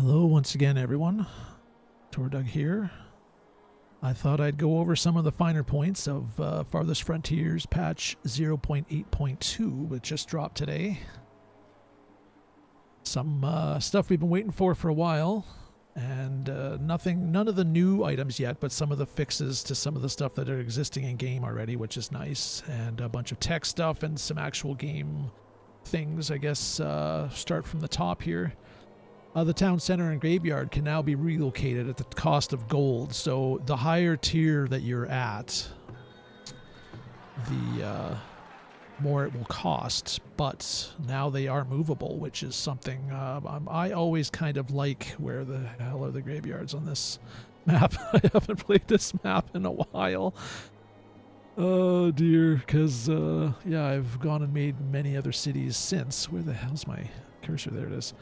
Hello once again, everyone. Doug here. I thought I'd go over some of the finer points of Farthest Frontiers patch 0.8.2, which just dropped today. Some stuff we've been waiting for a while, and none of the new items yet, but some of the fixes to some of the stuff that are existing in game already, which is nice, and a bunch of tech stuff and some actual game things. I guess start from the top here. The town center and graveyard can now be relocated at the cost of gold. So the higher tier that you're at, the more it will cost. But now they are movable, which is something I always kind of like. Where the hell are the graveyards on this map? I haven't played this map in a while. Oh dear, because yeah, I've gone and made many other cities since. Where the hell's my cursor? There it is.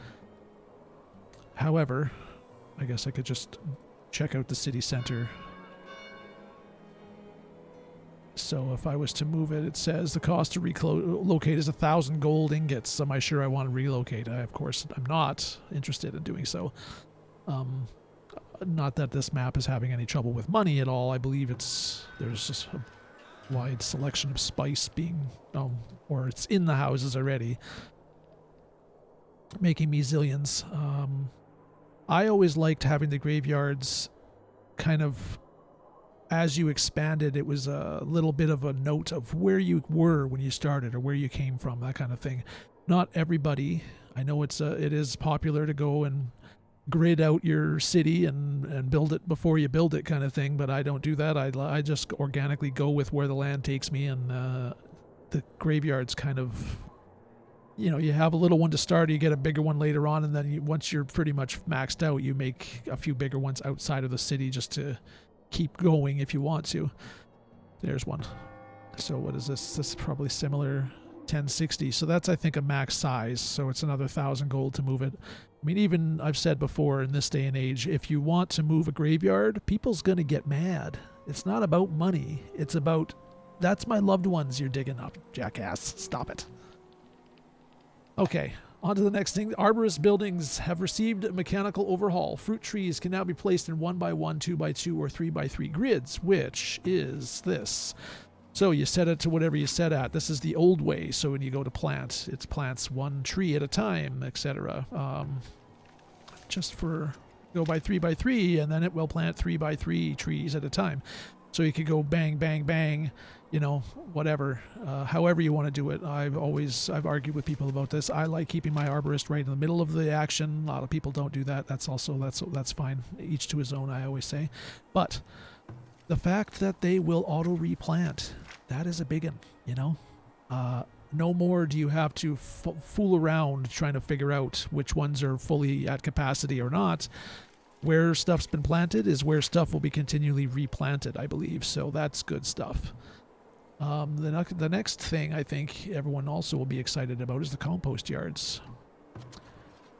However, I guess I could just check out the city center. So if I was to move it, it says the cost to relocate is 1,000 gold ingots. Am I sure I want to relocate? Of course, I'm not interested in doing so. Not that this map is having any trouble with money at all. I believe there's just a wide selection of spice being, or it's in the houses already, making me zillions. I always liked having the graveyards kind of, as you expanded, it was a little bit of a note of where you were when you started or where you came from, that kind of thing. Not everybody. I know it is popular to go and grid out your city and build it before you build it kind of thing, but I don't do that. I just organically go with where the land takes me, and the graveyards kind of, you have a little one to start, you get a bigger one later on, and then once you're pretty much maxed out, you make a few bigger ones outside of the city just to keep going if you want to. There's one. So what is this? This is probably similar, 1060. So that's, I think, a max size. So it's another 1,000 gold to move it. I mean, even I've said before, in this day and age, if you want to move a graveyard, people's going to get mad. It's not about money. It's about, that's my loved ones you're digging up, jackass. Stop it. Okay, on to the next thing. Arborist buildings have received a mechanical overhaul. Fruit trees can now be placed in 1x1, 2x2, or 3x3 grids, which is this. So you set it to whatever you set at. This is the old way. So when you go to plant, it plants one tree at a time, etc. Just for go by 3x3, and then it will plant 3x3 trees at a time. So you could go bang, bang, bang, whatever, however you want to do it. I've argued with people about this. I like keeping my arborist right in the middle of the action. A lot of people don't do that. That's fine. Each to his own, I always say. But the fact that they will auto replant, that is a big one, no more do you have to fool around trying to figure out which ones are fully at capacity or not. Where stuff's been planted is where stuff will be continually replanted, I believe. So that's good stuff. The next thing I think everyone also will be excited about is the compost yards.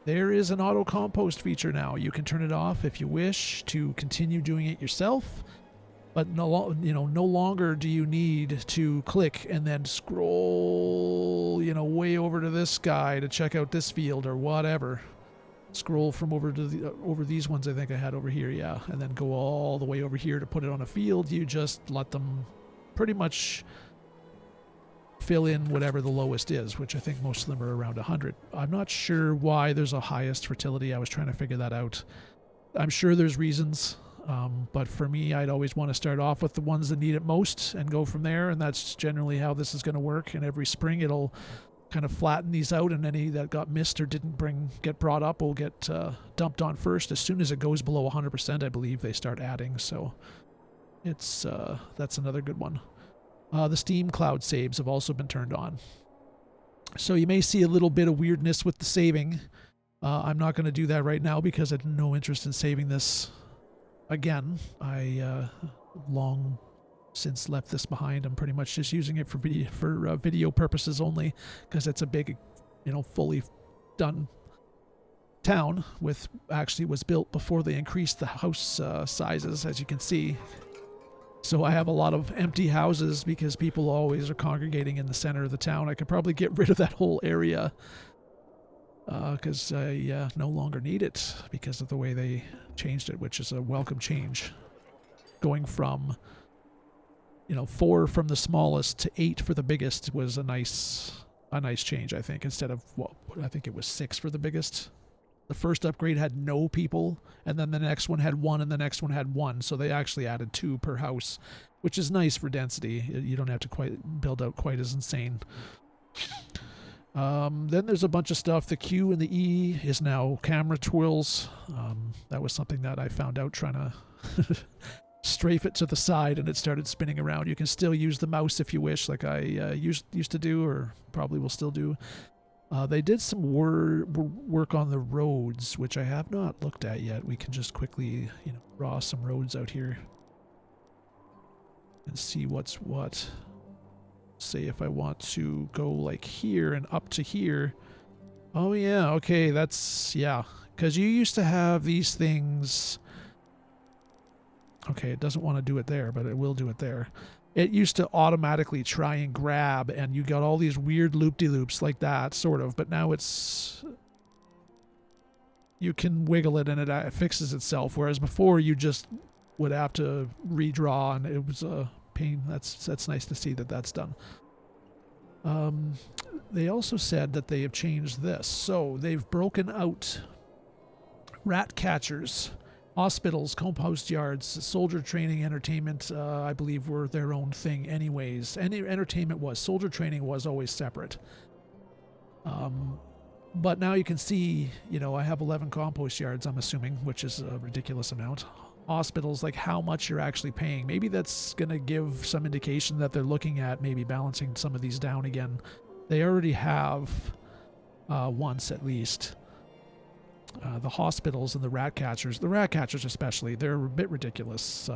There is an auto compost feature now. You can turn it off if you wish to continue doing it yourself, but no longer do you need to click and then scroll, way over to this guy to check out this field or whatever. Scroll from over to over these ones I think I had over here, yeah, and then go all the way over here to put it on a field. You just let them pretty much fill in whatever the lowest is, which I think most of them are around 100. I'm not sure why there's a highest fertility. I was trying to figure that out. I'm sure there's reasons, but for me, I'd always want to start off with the ones that need it most and go from there, and that's generally how this is going to work. And every spring it'll kind of flatten these out, and any that got missed or didn't get brought up will get dumped on first. As soon as it goes below 100%, I believe they start adding. So it's that's another good one. The Steam cloud saves have also been turned on. So you may see a little bit of weirdness with the saving. I'm not going to do that right now because I have no interest in saving this again. I long since left this behind. I'm pretty much just using it for video purposes only, because it's a big, fully done town. Actually was built before they increased the house sizes, as you can see. So I have a lot of empty houses because people always are congregating in the center of the town. I could probably get rid of that whole area because I no longer need it because of the way they changed it, which is a welcome change. Going from, 4 from the smallest to 8 for the biggest was a nice change, I think, instead of, I think it was 6 for the biggest. The first upgrade had no people, and then the next one had 1, and the next one had 1, so they actually added 2 per house, which is nice for density. You don't have to quite build out quite as insane. Then there's a bunch of stuff. The Q and the E is now camera twirls. That was something that I found out trying to strafe it to the side, and it started spinning around. You can still use the mouse if you wish, like I used to do, or probably will still do. They did some work on the roads, which I have not looked at yet. We can just quickly, draw some roads out here and see what's what. Say if I want to go like here and up to here. Oh yeah, okay, that's, yeah. Because you used to have these things. Okay, it doesn't want to do it there, but it will do it there. It used to automatically try and grab, and you got all these weird loop-de-loops like that, sort of, but now it's... You can wiggle it and it fixes itself, whereas before you just would have to redraw, and it was a pain. That's nice to see that that's done. They also said that they have changed this. So they've broken out rat catchers, hospitals, compost yards, soldier training, entertainment, I believe were their own thing anyways. Any entertainment was. Soldier training was always separate. But now you can see, I have 11 compost yards, I'm assuming, which is a ridiculous amount. Hospitals, like how much you're actually paying. Maybe that's going to give some indication that they're looking at maybe balancing some of these down again. They already have once at least. The hospitals and the rat catchers especially, they're a bit ridiculous.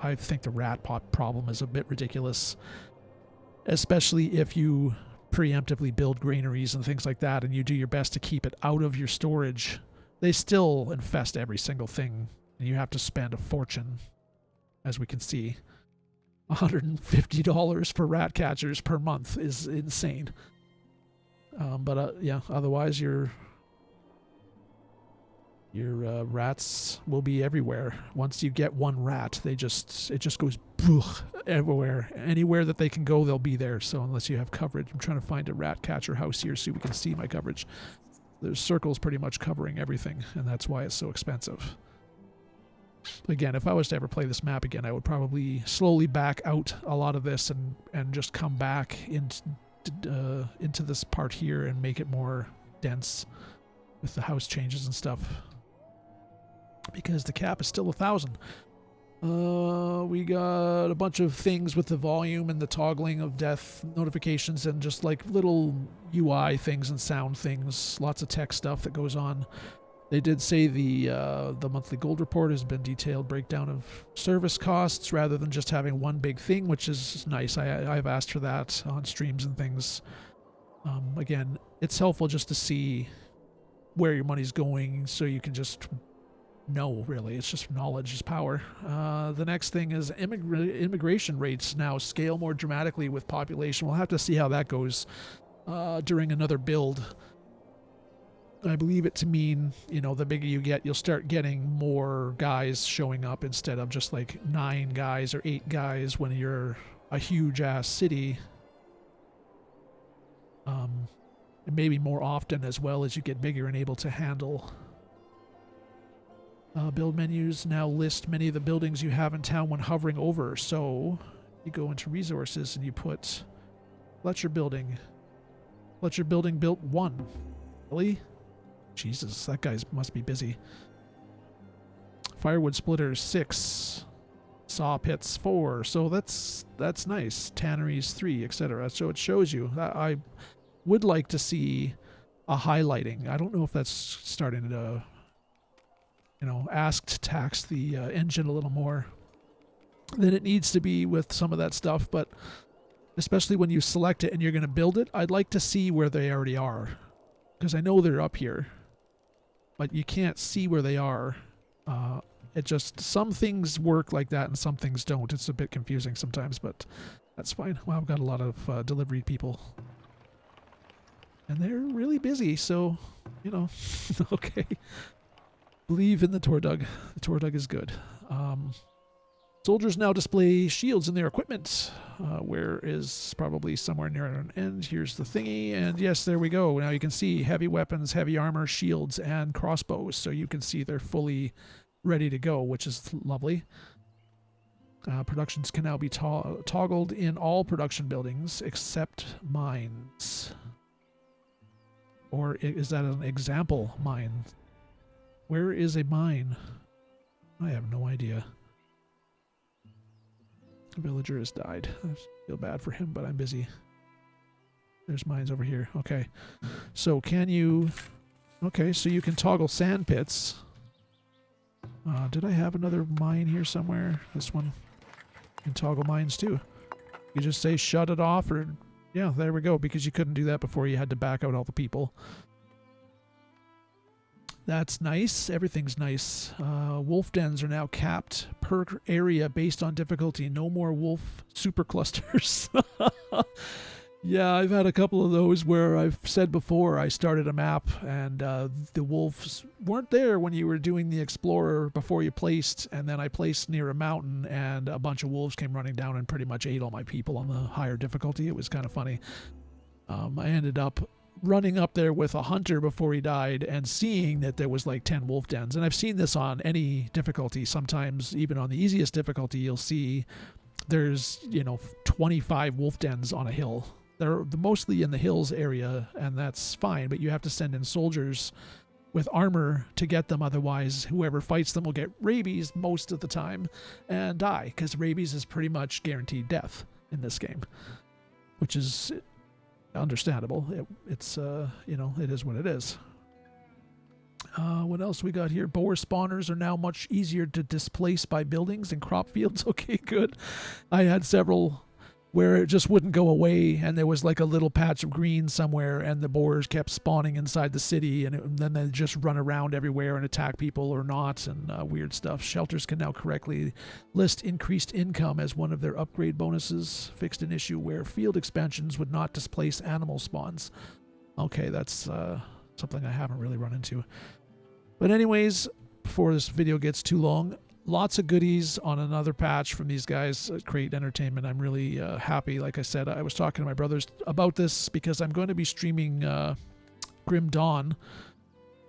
I think the rat problem is a bit ridiculous, especially if you preemptively build granaries and things like that and you do your best to keep it out of your storage. They still infest every single thing, and you have to spend a fortune, as we can see. $150 for rat catchers per month is insane. Yeah, otherwise your rats will be everywhere. Once you get one rat, it just goes everywhere. Anywhere that they can go, they'll be there. So unless you have coverage, I'm trying to find a rat catcher house here so we can see my coverage. There's circles pretty much covering everything, and that's why it's so expensive. Again, if I was to ever play this map again, I would probably slowly back out a lot of this and just come back into this part here and make it more dense with the house changes and stuff. Because the cap is still 1,000. We got a bunch of things with the volume and the toggling of death notifications and just like little UI things and sound things. Lots of tech stuff that goes on. They did say the monthly gold report has been detailed breakdown of service costs rather than just having one big thing, which is nice. I've asked for that on streams and things. Again, it's helpful just to see where your money's going so you can just know, really. It's just knowledge is power. The next thing is immigration rates now scale more dramatically with population. We'll have to see how that goes during another build. I believe it to mean, the bigger you get, you'll start getting more guys showing up instead of just like 9 guys or 8 guys when you're a huge ass city. And maybe more often as well as you get bigger and able to handle. Build menus now list many of the buildings you have in town when hovering over. So you go into resources and you put Fletcher building. Fletcher building built 1. Really? Jesus, that guy must be busy. Firewood splitters 6. Saw pits 4. So that's nice. Tanneries 3, etc. So it shows you that I would like to see a highlighting. I don't know if that's starting to ask to tax the engine a little more than it needs to be with some of that stuff, but especially when you select it and you're going to build it, I'd like to see where they already are, because I know they're up here, but you can't see where they are. It just, some things work like that and some things don't. It's a bit confusing sometimes, but that's fine. Well, I've got a lot of delivery people, and they're really busy, so, you know, okay. Believe in the Tordug. The Tordug is good. Soldiers now display shields in their equipment. Where is probably somewhere near an end. Here's the thingy, and yes, there we go. Now you can see heavy weapons, heavy armor, shields, and crossbows. So you can see they're fully ready to go, which is lovely. Productions can now be toggled in all production buildings except mines. Or is that an example mine? Where is a mine? I have no idea. A villager has died. I feel bad for him, but I'm busy. There's mines over here. Okay. So can you... Okay, so you can toggle sand pits. Did I have another mine here somewhere? This one. You can toggle mines too. You just say shut it off or... Yeah, there we go, because you couldn't do that before. You had to back out all the people. That's nice. Everything's nice. Wolf dens are now capped per area based on difficulty. No more wolf super clusters. Yeah, I've had a couple of those where I've said before I started a map and the wolves weren't there when you were doing the explorer before you placed, and then I placed near a mountain and a bunch of wolves came running down and pretty much ate all my people on the higher difficulty. It was kind of funny. I ended up running up there with a hunter before he died and seeing that there was like 10 wolf dens. And I've seen this on any difficulty. Sometimes even on the easiest difficulty, you'll see there's, 25 wolf dens on a hill. They're mostly in the hills area, and that's fine, but you have to send in soldiers with armor to get them. Otherwise, whoever fights them will get rabies most of the time and die, because rabies is pretty much guaranteed death in this game, which is understandable. It's it is what it is. What else we got here? Boar spawners are now much easier to displace by buildings and crop fields. Okay, good. I had several where it just wouldn't go away, and there was like a little patch of green somewhere, and the boars kept spawning inside the city, and then they just run around everywhere and attack people or not, and weird stuff. Shelters can now correctly list increased income as one of their upgrade bonuses. Fixed an issue where field expansions would not displace animal spawns. Okay, that's something I haven't really run into. But anyways, before this video gets too long, lots of goodies on another patch from these guys at Create Entertainment. I'm really happy. Like I said, I was talking to my brothers about this because I'm going to be streaming Grim Dawn,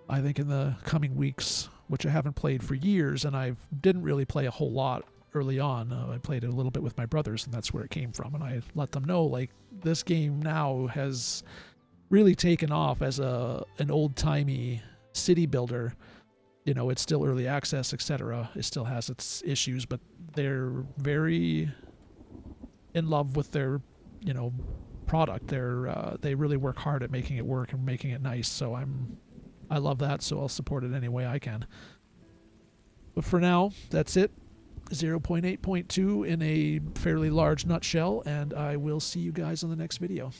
I think, in the coming weeks, which I haven't played for years, and I didn't really play a whole lot early on. I played it a little bit with my brothers, and that's where it came from. And I let them know, like, this game now has really taken off as an old-timey city builder. It's still early access, etc. It still has its issues, but they're very in love with their, product. They really work hard at making it work and making it nice. So I love that. So I'll support it any way I can. But for now, that's it. 0.8.2 in a fairly large nutshell, and I will see you guys on the next video.